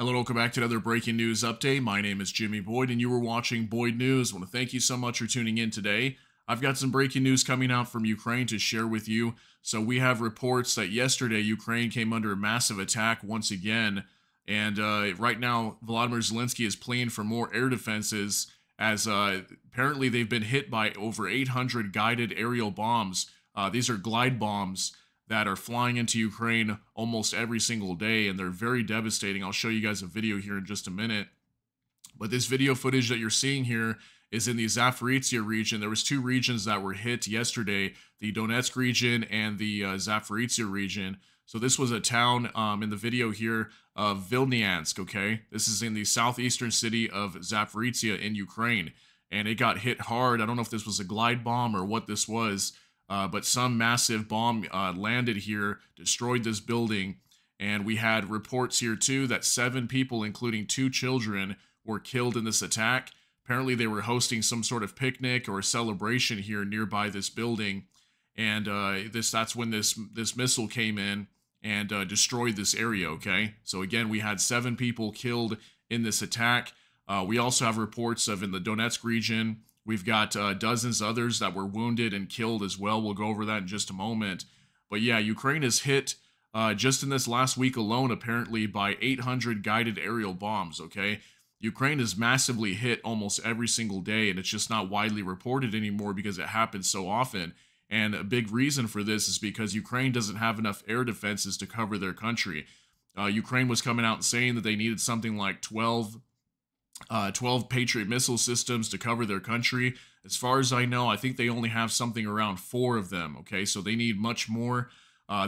Hello, welcome back to another breaking news update. My name is Jimmy Boyd, and you were watching Boyd News. I want to thank you so much for tuning in today. I've got some breaking news coming out from Ukraine to share with you. So we have reports that yesterday Ukraine came under a massive attack once again, and right now Volodymyr Zelenskyy is pleading for more air defenses, as apparently they've been hit by over 800 guided aerial bombs. These are glide bombs that are flying into Ukraine almost every single day, and they're very devastating. I'll show you guys a video here in just a minute. But this video footage that you're seeing here is in the Zaporizhzhia region. There was two regions that were hit yesterday, the Donetsk region and the Zaporizhzhia region. So this was a town in the video here of Vilnyansk, okay? This is in the southeastern city of Zaporizhzhia in Ukraine, and it got hit hard. I don't know if this was a glide bomb or what this was, but some massive bomb landed here, destroyed this building, and we had reports here too that 7 people, including 2 children, were killed in this attack. Apparently they were hosting some sort of picnic or celebration here nearby this building, and that's when this missile came in and destroyed this area, okay? So again, we had 7 people killed in this attack. We also have reports of in the Donetsk region, we've got dozens others that were wounded and killed as well. We'll go over that in just a moment. But yeah, Ukraine is hit just in this last week alone, apparently, by 800 guided aerial bombs, okay? Ukraine is massively hit almost every single day, and it's just not widely reported anymore because it happens so often. And a big reason for this is because Ukraine doesn't have enough air defenses to cover their country. Ukraine was coming out and saying that they needed something like 12 Patriot missile systems to cover their country. As far as I know, I think they only have something around 4 of them, okay? So they need much more.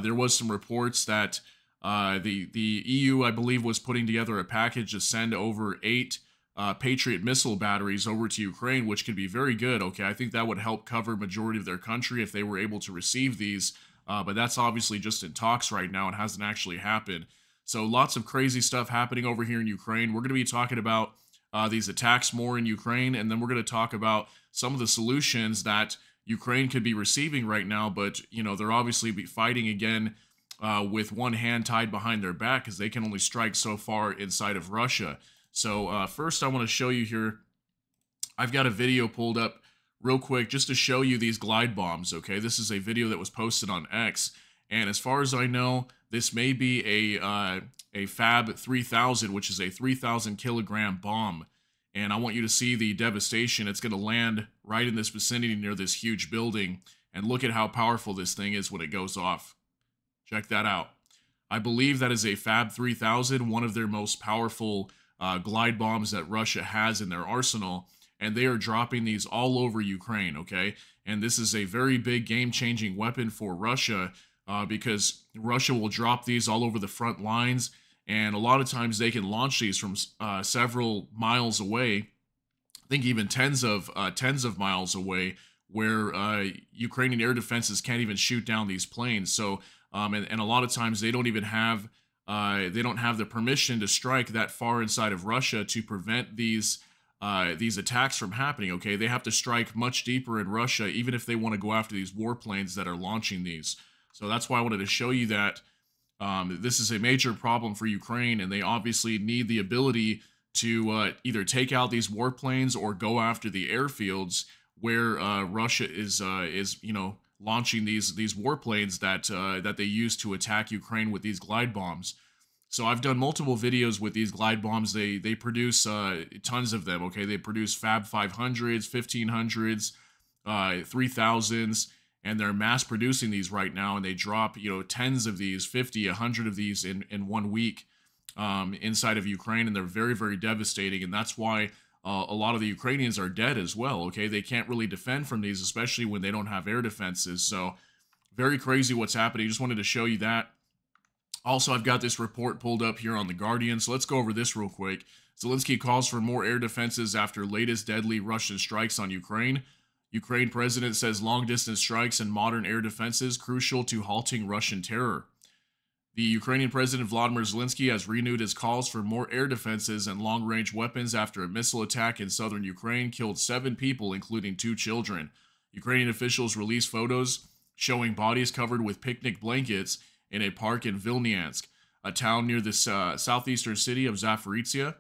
There was some reports that the EU, I believe, was putting together a package to send over 8 Patriot missile batteries over to Ukraine, which could be very good, okay? I think that would help cover majority of their country if they were able to receive these, but that's obviously just in talks right now. It hasn't actually happened. So lots of crazy stuff happening over here in Ukraine. We're going to be talking about these attacks more in Ukraine, and then we're going to talk about some of the solutions that Ukraine could be receiving right now, but, you know, they're obviously fighting again with one hand tied behind their back because they can only strike so far inside of Russia. So first I want to show you here, I've got a video pulled up real quick just to show you these glide bombs, okay? This is a video that was posted on X, and as far as I know, this may be a Fab 3000, which is a 3,000 kilogram bomb. And I want you to see the devastation. It's going to land right in this vicinity near this huge building. And look at how powerful this thing is when it goes off. Check that out. I believe that is a Fab 3000, one of their most powerful glide bombs that Russia has in their arsenal. And they are dropping these all over Ukraine, okay? And this is a very big game-changing weapon for Russia because Russia will drop these all over the front lines. And a lot of times they can launch these from several miles away. I think even tens of miles away, where Ukrainian air defenses can't even shoot down these planes. So, and a lot of times they don't even have the permission to strike that far inside of Russia to prevent these attacks from happening. Okay, they have to strike much deeper in Russia, even if they want to go after these warplanes that are launching these. So that's why I wanted to show you that. This is a major problem for Ukraine, and they obviously need the ability to either take out these warplanes or go after the airfields where Russia is launching these warplanes that they use to attack Ukraine with these glide bombs. So I've done multiple videos with these glide bombs. They produce tons of them. Okay, they produce Fab 500s, 1500s, 3000s. And they're mass producing these right now, and they drop, tens of these, 50, 100 of these in 1 week inside of Ukraine, and they're very, very devastating, and that's why a lot of the Ukrainians are dead as well, okay? They can't really defend from these, especially when they don't have air defenses, so very crazy what's happening. Just wanted to show you that. Also, I've got this report pulled up here on The Guardian, so let's go over this real quick. Zelenskyy calls for more air defenses after latest deadly Russian strikes on Ukraine. Ukraine president says long-distance strikes and modern air defenses crucial to halting Russian terror. The Ukrainian president Volodymyr Zelenskyy has renewed his calls for more air defenses and long-range weapons after a missile attack in southern Ukraine killed 7 people, including 2 children. Ukrainian officials released photos showing bodies covered with picnic blankets in a park in Vilnyansk. a town near the southeastern city of Zaporizhia,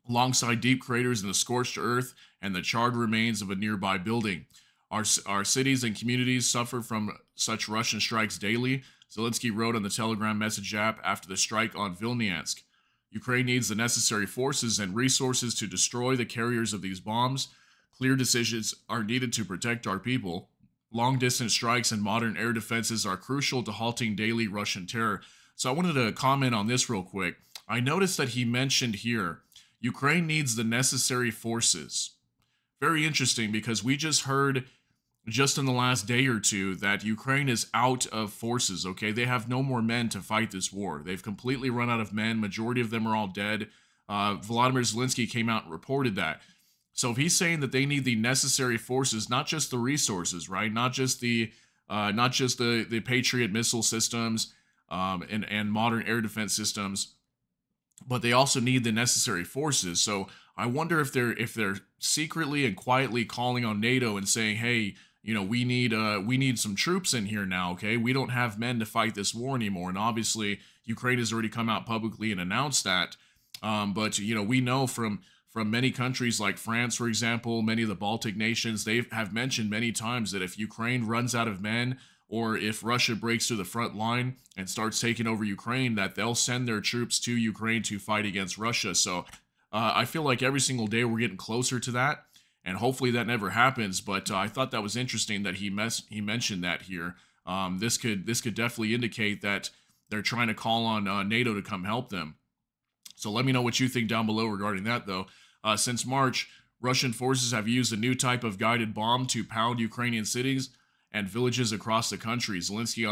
alongside deep craters in the scorched earth and the charred remains of a nearby building. Our cities and communities suffer from such Russian strikes daily, Zelenskyy wrote on the Telegram message app after the strike on Vilniansk. Ukraine needs the necessary forces and resources to destroy the carriers of these bombs. Clear decisions are needed to protect our people. Long-distance strikes and modern air defenses are crucial to halting daily Russian terror. So I wanted to comment on this real quick. I noticed that he mentioned here, Ukraine needs the necessary forces. Very interesting, because we just heard just in the last day or two that Ukraine is out of forces, okay? They have no more men to fight this war. They've completely run out of men. Majority of them are all dead. Volodymyr Zelenskyy came out and reported that. So if he's saying that they need the necessary forces, not just the resources, right? Not just the Patriot missile systems and modern air defense systems, but they also need the necessary forces. So I wonder if they're secretly and quietly calling on NATO and saying, hey, you know, we need some troops in here now, okay? We don't have men to fight this war anymore. And obviously, Ukraine has already come out publicly and announced that. But, you know, we know from many countries like France, for example, many of the Baltic nations, they have mentioned many times that if Ukraine runs out of men, or if Russia breaks through the front line and starts taking over Ukraine, that they'll send their troops to Ukraine to fight against Russia. So I feel like every single day we're getting closer to that. And hopefully that never happens. But I thought that was interesting that he mentioned that here. This could definitely indicate that they're trying to call on NATO to come help them. So let me know what you think down below regarding that, though. Since March, Russian forces have used a new type of guided bomb to pound Ukrainian cities and villages across the country. Zelenskyy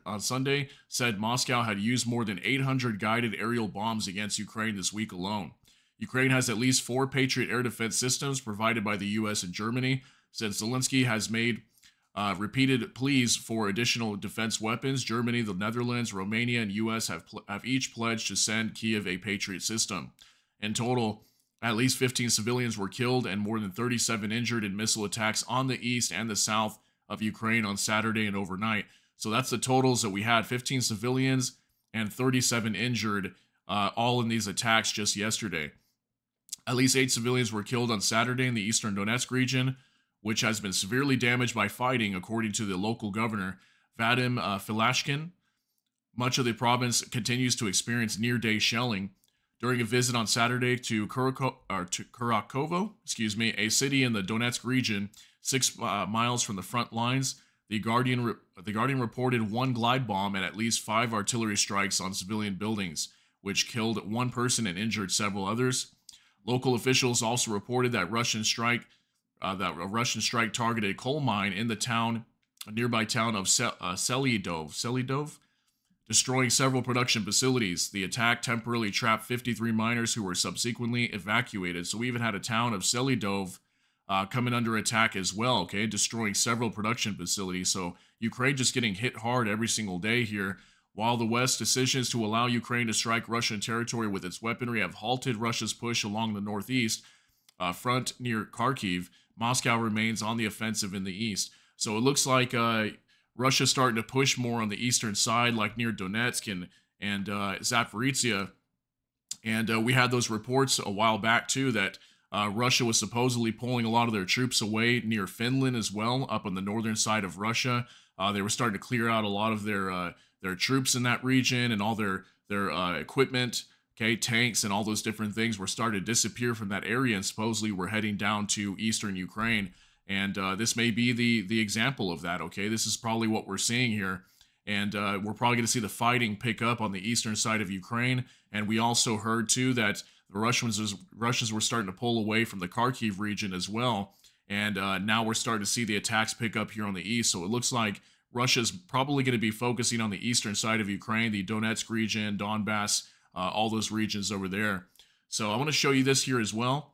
on Sunday said Moscow had used more than 800 guided aerial bombs against Ukraine this week alone. Ukraine has at least 4 Patriot air defense systems provided by the U.S. and Germany, since Zelenskyy has made repeated pleas for additional defense weapons. Germany, the Netherlands, Romania, and U.S. have each pledged to send Kyiv a Patriot system. In total, at least 15 civilians were killed and more than 37 injured in missile attacks on the east and the south of Ukraine on Saturday and overnight. So that's the totals that we had: 15 civilians and 37 injured, all in these attacks just yesterday. At least 8 civilians were killed on Saturday in the eastern Donetsk region, which has been severely damaged by fighting, according to the local governor, Vadim Filashkin. Much of the province continues to experience near-day shelling. During a visit on Saturday to Kurakovo, a city in the Donetsk region, 6 miles from the front lines, the Guardian reported 1 glide bomb and at least 5 artillery strikes on civilian buildings, which killed 1 person and injured several others. Local officials also reported that a Russian strike targeted a coal mine in a nearby town of Selidov, destroying several production facilities. The attack temporarily trapped 53 miners who were subsequently evacuated. So we even had a town of Selidov coming under attack as well, okay, destroying several production facilities. So Ukraine just getting hit hard every single day here. While the West's decisions to allow Ukraine to strike Russian territory with its weaponry have halted Russia's push along the northeast front near Kharkiv, Moscow remains on the offensive in the east. So it looks like Russia's starting to push more on the eastern side, like near Donetsk and Zaporizhia. And we had those reports a while back, too, that Russia was supposedly pulling a lot of their troops away near Finland as well, up on the northern side of Russia. They were starting to clear out a lot of their troops in that region, and all their equipment, okay, tanks and all those different things were starting to disappear from that area, and supposedly we're heading down to eastern Ukraine. And this may be the example of that, okay? This is probably what we're seeing here. And we're probably going to see the fighting pick up on the eastern side of Ukraine. And we also heard, too, that the Russians were starting to pull away from the Kharkiv region as well. And now we're starting to see the attacks pick up here on the east. So it looks like Russia's probably going to be focusing on the eastern side of Ukraine, the Donetsk region, Donbass, all those regions over there. So I want to show you this here as well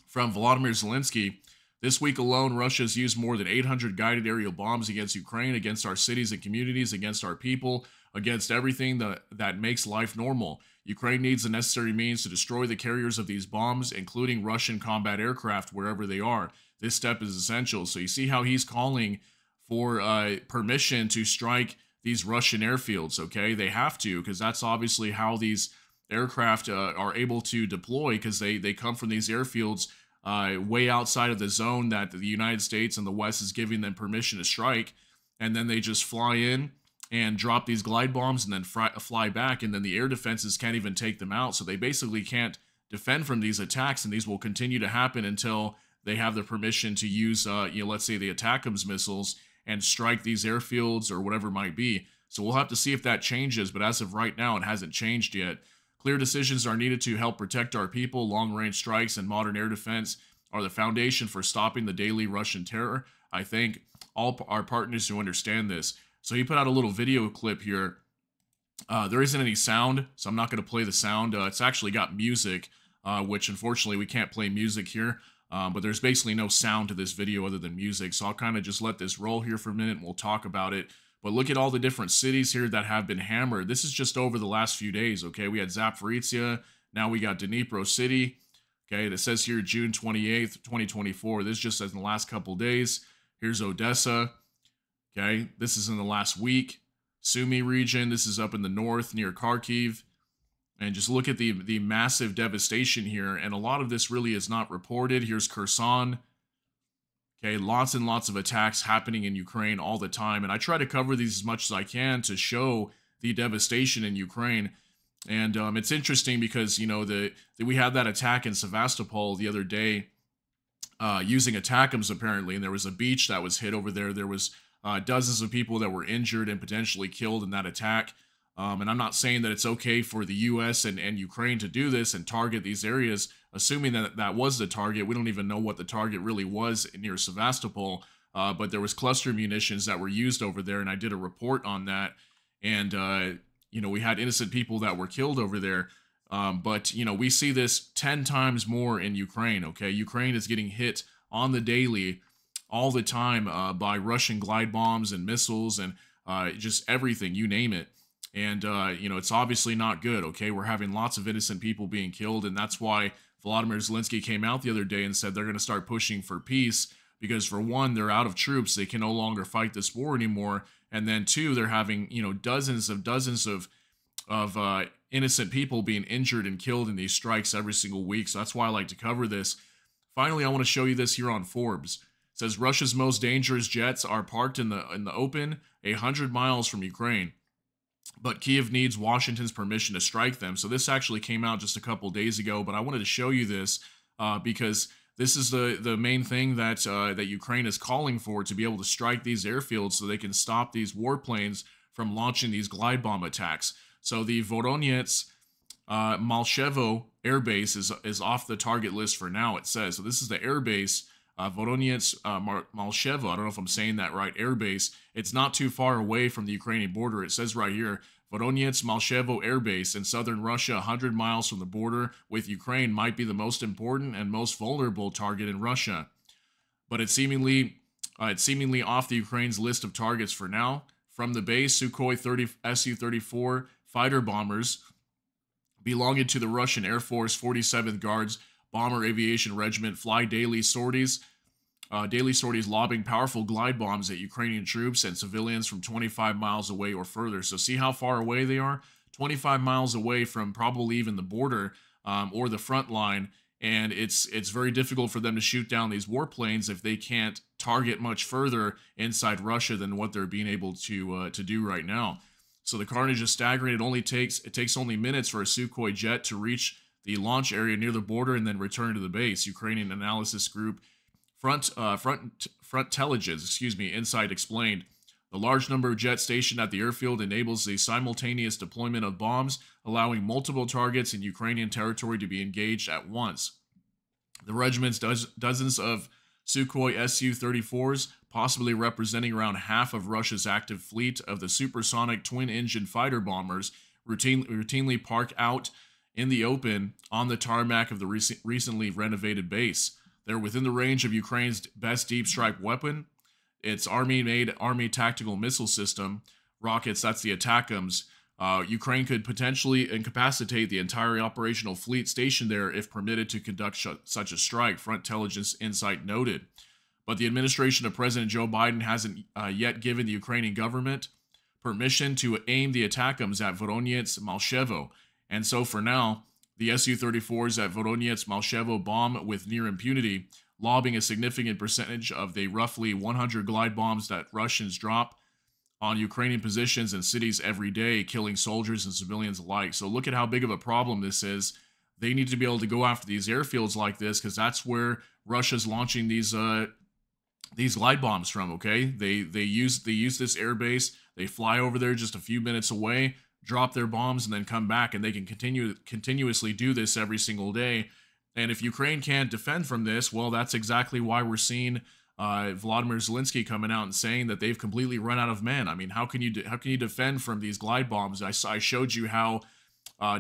from Volodymyr Zelenskyy. This week alone, Russia has used more than 800 guided aerial bombs against Ukraine, against our cities and communities, against our people, against everything that makes life normal. Ukraine needs the necessary means to destroy the carriers of these bombs, including Russian combat aircraft, wherever they are. This step is essential. So you see how he's calling for permission to strike these Russian airfields, okay? They have to, because that's obviously how these aircraft are able to deploy, because they come from these airfields way outside of the zone that the United States and the West is giving them permission to strike, and then they just fly in and drop these glide bombs and then fly back, and then the air defenses can't even take them out, so they basically can't defend from these attacks, and these will continue to happen until they have the permission to use, let's say the ATACMS missiles and strike these airfields or whatever it might be. So we'll have to see if that changes, but as of right now, it hasn't changed yet. Clear decisions are needed to help protect our people. Long-range strikes and modern air defense are the foundation for stopping the daily Russian terror. I thank all our partners who understand this. So he put out a little video clip here. There isn't any sound, so I'm not going to play the sound. It's actually got music, which unfortunately we can't play music here. But there's basically no sound to this video other than music. So I'll kind of just let this roll here for a minute and we'll talk about it. But look at all the different cities here that have been hammered. This is just over the last few days, okay? We had Zaporizhia. Now we got Dnipro City. Okay, it says here June 28th, 2024. This just says in the last couple days. Here's Odessa. Okay, this is in the last week. Sumy region. This is up in the north near Kharkiv. And just look at the massive devastation here. And a lot of this really is not reported. Here's Kherson. Okay, lots and lots of attacks happening in Ukraine all the time. And I try to cover these as much as I can to show the devastation in Ukraine. And it's interesting because, you know, we had that attack in Sevastopol the other day using ATACMS apparently. And there was a beach that was hit over there. There was dozens of people that were injured and potentially killed in that attack. And I'm not saying that it's okay for the U.S. and Ukraine to do this and target these areas, assuming that that was the target. We don't even know what the target really was near Sevastopol, but there was cluster munitions that were used over there, and I did a report on that. And, we had innocent people that were killed over there. But, we see this 10 times more in Ukraine, okay? Ukraine is getting hit on the daily, all the time, by Russian glide bombs and missiles and just everything, you name it. And, it's obviously not good, okay? We're having lots of innocent people being killed, and that's why Volodymyr Zelenskyy came out the other day and said they're going to start pushing for peace because, for one, they're out of troops. They can no longer fight this war anymore. And then, two, they're having, dozens of innocent people being injured and killed in these strikes every single week. So that's why I like to cover this. Finally, I want to show you this here on Forbes. It says Russia's most dangerous jets are parked in the open 100 miles from Ukraine. But Kiev needs Washington's permission to strike them. So this actually came out just a couple days ago, but I wanted to show you this because this is the main thing that Ukraine is calling for, to be able to strike these airfields so they can stop these warplanes from launching these glide bomb attacks. So the Voronezh Malshevo air base is off the target list for now, it says. So this is the air base, Voronezh Malshevo, I don't know if I'm saying that right, air base. It's not too far away from the Ukrainian border. It says right here, Voronezh Malshevo air base in southern Russia, 100 miles from the border with Ukraine, might be the most important and most vulnerable target in Russia. But it's seemingly off the Ukraine's list of targets for now. From the base, Sukhoi Su-34 fighter bombers belonging to the Russian Air Force 47th Guards Bomber Aviation Regiment fly daily sorties lobbing powerful glide bombs at Ukrainian troops and civilians from 25 miles away or further. So see how far away they are? 25 miles away from probably even the border or the front line. And it's very difficult for them to shoot down these warplanes if they can't target much further inside Russia than what they're being able to do right now. So the carnage is staggering. It takes only minutes for a Sukhoi jet to reach the launch area near the border and then return to the base. Ukrainian analysis group Frontelligence, Insight explained. The large number of jets stationed at the airfield enables the simultaneous deployment of bombs, allowing multiple targets in Ukrainian territory to be engaged at once. The regiment's dozens of Sukhoi Su-34s, possibly representing around half of Russia's active fleet of the supersonic twin-engine fighter bombers, routinely park out in the open on the tarmac of the recently renovated base. They're within the range of Ukraine's best deep strike weapon, its Army-made Army Tactical Missile System, rockets, that's the ATACMS. Ukraine could potentially incapacitate the entire operational fleet stationed there if permitted to conduct such a strike, Frontelligence Insight noted. But the administration of President Joe Biden hasn't yet given the Ukrainian government permission to aim the ATACMS at Voronezh Malshevo. And so for now, the Su-34s at Voronezh Malshevo bomb with near impunity, lobbing a significant percentage of the roughly 100 glide bombs that Russians drop on Ukrainian positions and cities every day, killing soldiers and civilians alike. So look at how big of a problem this is. They need to be able to go after these airfields like this, because that's where Russia's launching these glide bombs from. Okay, they use this air base. They fly over there just a few minutes away, drop their bombs, and then come back, and they can continuously do this every single day. And if Ukraine can't defend from this, well, that's exactly why we're seeing Vladimir Zelenskyy coming out and saying that they've completely run out of men. I mean, how can you defend from these glide bombs? I showed you how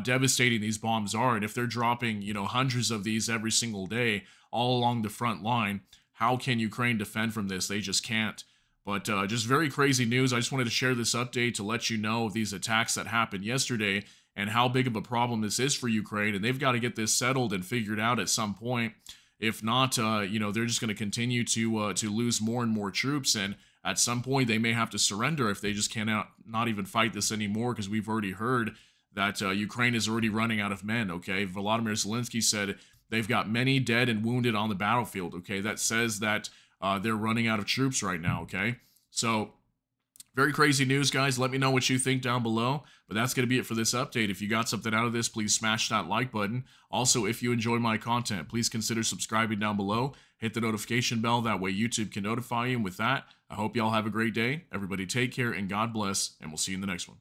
devastating these bombs are, and if they're dropping, you know, hundreds of these every single day all along the front line, how can Ukraine defend from this? They just can't. But just very crazy news. I just wanted to share this update to let you know of these attacks that happened yesterday and how big of a problem this is for Ukraine. And they've got to get this settled and figured out at some point. If not, you know, they're just going to continue to lose more and more troops. And at some point, they may have to surrender if they just cannot not even fight this anymore, because we've already heard that Ukraine is already running out of men, okay? Volodymyr Zelenskyy said they've got many dead and wounded on the battlefield, okay? That says that they're running out of troops right now, okay? So, very crazy news, guys. Let me know what you think down below. But that's going to be it for this update. If you got something out of this, please smash that like button. Also, if you enjoy my content, please consider subscribing down below. Hit the notification bell. That way YouTube can notify you. And with that, I hope y'all have a great day. Everybody take care and God bless. And we'll see you in the next one.